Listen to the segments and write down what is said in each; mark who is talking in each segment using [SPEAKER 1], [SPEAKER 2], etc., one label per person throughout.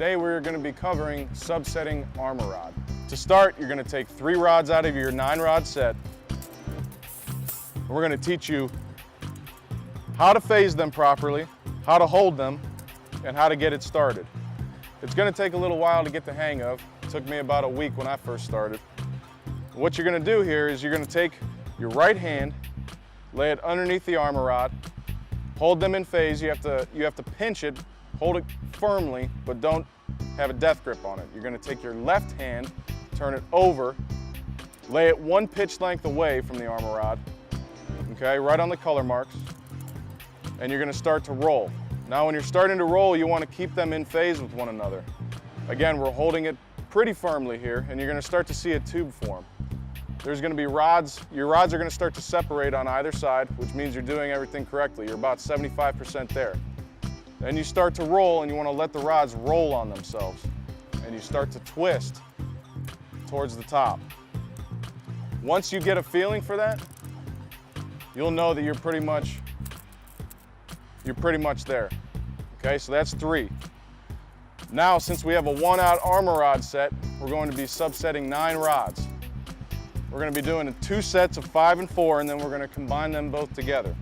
[SPEAKER 1] Today we're going to be covering subsetting armor rod. To start, you're going to take 3 rods out of your 9-rod set. We're going to teach you how to phase them properly, how to hold them, and how to get it started. It's going to take a little while to get the hang of. It took me about a week when I first started. What you're going to do here is you're going to take your right hand, lay it underneath the armor rod, hold them in phase. You have to pinch it, hold it firmly, but don't have a death grip on it. You're going to take your left hand, turn it over, lay it 1 pitch length away from the armor rod, okay, right on the color marks, and you're going to start to roll. Now when you're starting to roll, you want to keep them in phase with one another. Again, we're holding it pretty firmly here, and you're going to start to see a tube form. There's going to be rods, your rods are going to start to separate on either side, which means you're doing everything correctly. You're about 75% there. Then you start to roll, and you want to let the rods roll on themselves. And you start to twist towards the top. Once you get a feeling for that, you'll know that you're pretty much there. Okay, so that's 3. Now, since we have a 1-aught armor rod set, we're going to be subsetting 9 rods. We're going to be doing 2 sets of 5 and 4, and then we're going to combine them both together.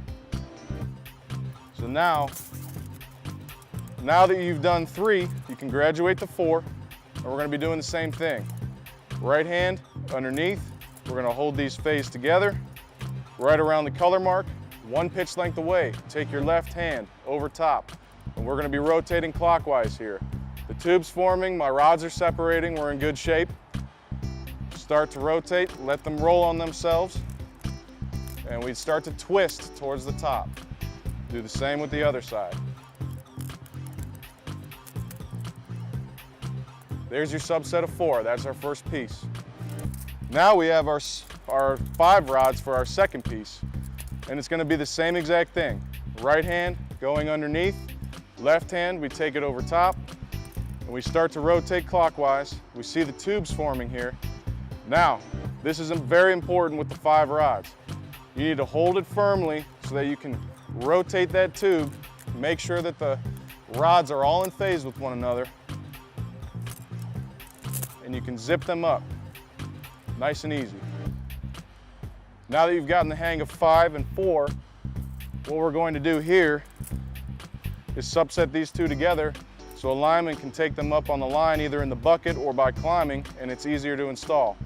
[SPEAKER 1] So now that you've done 3, you can graduate to 4, and we're going to be doing the same thing. Right hand underneath, we're going to hold these phased together, right around the color mark, 1 pitch length away. Take your left hand over top, and we're going to be rotating clockwise here. The tube's forming, my rods are separating, we're in good shape. Start to rotate, let them roll on themselves, and we start to twist towards the top. Do the same with the other side. There's your subset of 4, that's our first piece. Now we have our 5 rods for our second piece, and it's going to be the same exact thing. Right hand going underneath, left hand we take it over top, and we start to rotate clockwise. We see the tubes forming here. Now, this is very important with the 5 rods. You need to hold it firmly so that you can rotate that tube, make sure that the rods are all in phase with one another, and you can zip them up, nice and easy. Now that you've gotten the hang of 5 and 4, what we're going to do here is subset these 2 together so a lineman can take them up on the line either in the bucket or by climbing, and it's easier to install.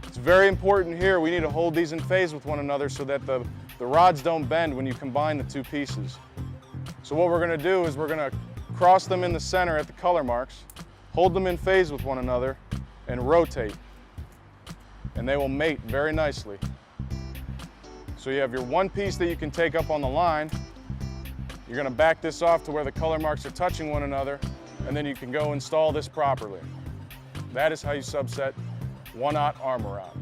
[SPEAKER 1] It's very important here, we need to hold these in phase with one another so that the rods don't bend when you combine the 2 pieces. So what we're going to do is we're going to cross them in the center at the color marks, hold them in phase with one another, and rotate. And they will mate very nicely. So you have your 1 piece that you can take up on the line. You're going to back this off to where the color marks are touching one another, and then you can go install this properly. That is how you subset 1-aught armor rod.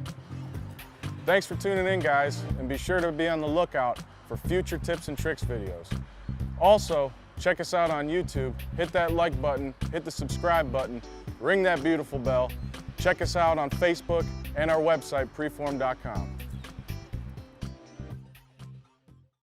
[SPEAKER 1] Thanks for tuning in, guys, and be sure to be on the lookout for future tips and tricks videos. Also, check us out on YouTube. Hit that like button, hit the subscribe button, ring that beautiful bell. Check us out on Facebook and our website, preformed.com.